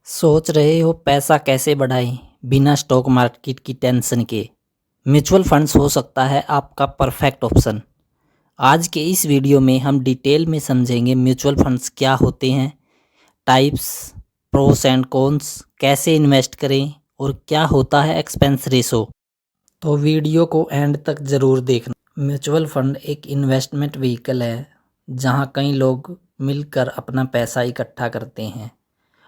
सोच रहे हो पैसा कैसे बढ़ाएं बिना स्टॉक मार्केट की टेंशन के। म्यूचुअल फंड्स हो सकता है आपका परफेक्ट ऑप्शन। आज के इस वीडियो में हम डिटेल में समझेंगे म्यूचुअल फंड्स क्या होते हैं, टाइप्स, प्रोस एंड कॉन्स, कैसे इन्वेस्ट करें और क्या होता है एक्सपेंस रेशो। तो वीडियो को एंड तक ज़रूर देखना। म्यूचुअल फंड एक इन्वेस्टमेंट व्हीकल है जहां कई लोग मिलकर अपना पैसा इकट्ठा करते हैं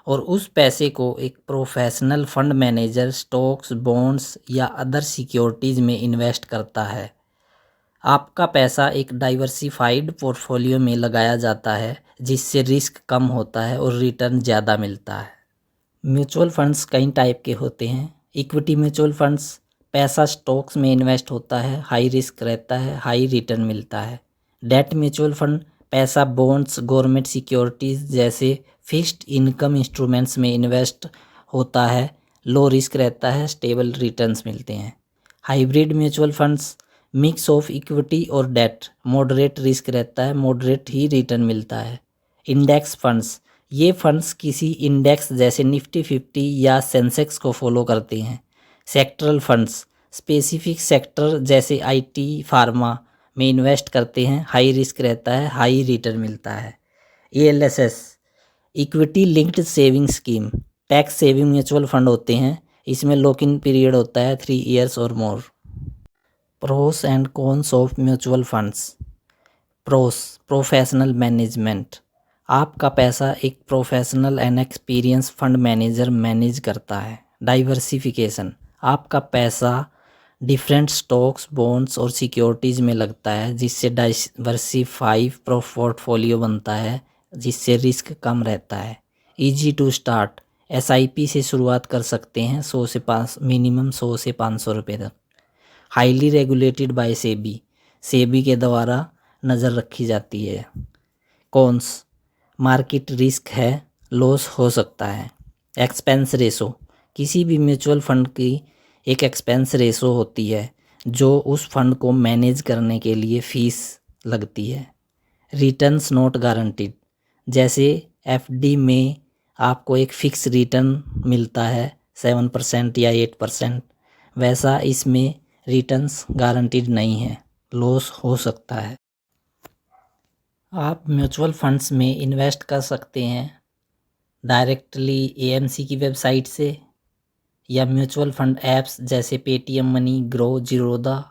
और उस पैसे को एक professional fund manager stocks, bonds या अदर सिक्योरिटीज़ में इन्वेस्ट करता है। आपका पैसा एक डाइवर्सिफाइड पोर्टफोलियो में लगाया जाता है जिससे रिस्क कम होता है और रिटर्न ज़्यादा मिलता है। म्यूचुअल फंड्स कई टाइप के होते हैं। इक्विटी म्यूचुअल फंड्स, पैसा स्टॉक्स में इन्वेस्ट होता है, हाई रिस्क रहता है, हाई रिटर्न मिलता है। डेट म्यूचुअल फंड, पैसा बॉन्ड्स, गवर्नमेंट सिक्योरिटीज़ जैसे फिक्स्ड इनकम इंस्ट्रूमेंट्स में इन्वेस्ट होता है, लो रिस्क रहता है, स्टेबल रिटर्न्स मिलते हैं। Hybrid mutual funds, mix of equity और डेट, मॉडरेट रिस्क रहता है, मॉडरेट ही रिटर्न मिलता है। इंडेक्स फंड्स, ये फंड्स किसी इंडेक्स जैसे निफ्टी 50 या सेंसेक्स को फॉलो करते हैं। सेक्टरल फंड्स, स्पेसिफिक सेक्टर जैसे आईटी, फार्मा में इन्वेस्ट करते हैं, हाई रिस्क रहता है, हाई रिटर्न मिलता है। ELSS, equity linked saving scheme, tax saving mutual fund होते हैं। इसमें लॉक इन पीरियड होता है 3 ईयर्स और more. Pros and cons of mutual funds. Pros, professional management, आपका पैसा एक professional and experience fund manager manage करता है। डाइवर्सिफिकेशन, आपका पैसा डिफरेंट स्टॉक्स, बॉन्ड्स और सिक्योरिटीज़ में लगता है जिससे डाइवर्सिफाइड पोर्टफोलियो बनता है जिससे रिस्क कम रहता है। इजी टू स्टार्ट, एसआईपी से शुरुआत कर सकते हैं 100 से 5 मिनिमम 100 से 500 रुपये तक। Highly regulated by SEBI, SEBI के द्वारा नज़र रखी जाती है। कॉन्स, मार्केट रिस्क है, लॉस हो सकता है। एक्सपेंस रेशो, किसी भी म्यूचुअल फंड की एक एक्सपेंस रेशो होती है जो उस फंड को मैनेज करने के लिए फ़ीस लगती है। रिटर्न्स नॉट गारंटीड, जैसे एफडी में आपको एक फ़िक्स रिटर्न मिलता है 7% या 8%, वैसा इसमें रिटर्न्स गारंटीड नहीं है, लॉस हो सकता है। आप म्यूचुअल फंड्स में इन्वेस्ट कर सकते हैं डायरेक्टली एएमसी की वेबसाइट से या म्यूचुअल फंड ऐप्स जैसे पेटीएम मनी, ग्रो, जीरोधा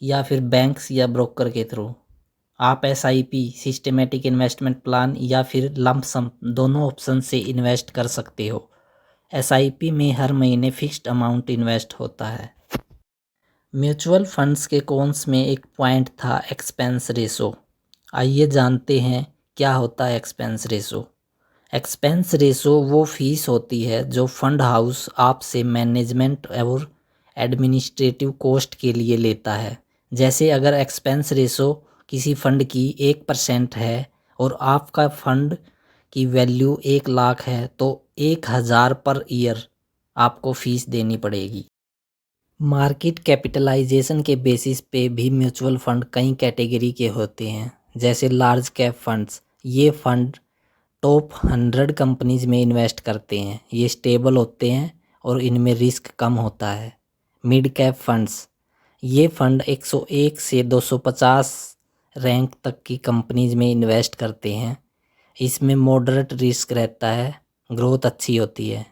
या फिर बैंक्स या ब्रोकर के थ्रू। आप एसआईपी, सिस्टेमेटिक इन्वेस्टमेंट प्लान या फिर लंप सम, दोनों ऑप्शन से इन्वेस्ट कर सकते हो। एसआईपी में हर महीने फिक्स्ड अमाउंट इन्वेस्ट होता है। म्यूचुअल फंड्स के कॉन्स में एक पॉइंट था एक्सपेंस रेशो। आइए जानते हैं क्या होता है एक्सपेंस रेशो। एक्सपेंस रेशो वो फीस होती है जो फंड हाउस आपसे मैनेजमेंट और एडमिनिस्ट्रेटिव कॉस्ट के लिए लेता है। जैसे अगर एक्सपेंस रेशो किसी फंड की 1% है और आपका फंड की वैल्यू 1 लाख है तो 1000 पर ईयर आपको फीस देनी पड़ेगी। मार्केट कैपिटलाइजेशन के बेसिस पे भी म्यूचुअल फंड कई कैटेगरी के होते हैं। जैसे लार्ज कैप फंड्स, ये फंड टॉप 100 कंपनीज में इन्वेस्ट करते हैं, ये स्टेबल होते हैं और इनमें रिस्क कम होता है। मिड कैप फंड्स, ये फंड 101 से 250 रैंक तक की कंपनीज में इन्वेस्ट करते हैं, इसमें मॉडरेट रिस्क रहता है, ग्रोथ अच्छी होती है।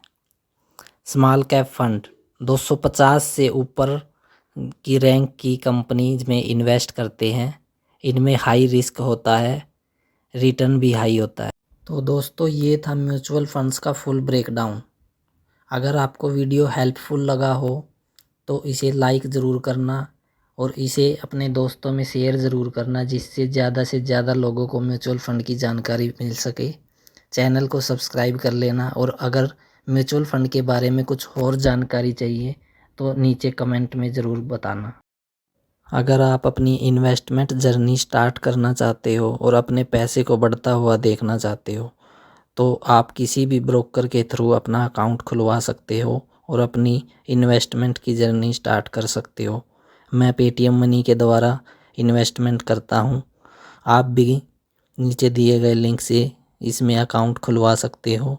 स्मॉल कैप फंड 250 से ऊपर की रैंक की कंपनीज में इन्वेस्ट करते हैं, इनमें हाई रिस्क होता है, रिटर्न भी हाई होता है। तो दोस्तों ये था म्यूचुअल फंड्स का फुल ब्रेकडाउन। अगर आपको वीडियो हेल्पफुल लगा हो तो इसे लाइक ज़रूर करना और इसे अपने दोस्तों में शेयर ज़रूर करना जिससे ज़्यादा से ज़्यादा लोगों को म्यूचुअल फ़ंड की जानकारी मिल सके। चैनल को सब्सक्राइब कर लेना और अगर म्यूचुअल फ़ंड के बारे में कुछ और जानकारी चाहिए तो नीचे कमेंट में ज़रूर बताना। अगर आप अपनी इन्वेस्टमेंट जर्नी स्टार्ट करना चाहते हो और अपने पैसे को बढ़ता हुआ देखना चाहते हो तो आप किसी भी ब्रोकर के थ्रू अपना अकाउंट खुलवा सकते हो और अपनी इन्वेस्टमेंट की जर्नी स्टार्ट कर सकते हो। मैं पेटीएम मनी के द्वारा इन्वेस्टमेंट करता हूँ, आप भी नीचे दिए गए लिंक से इसमें अकाउंट खुलवा सकते हो।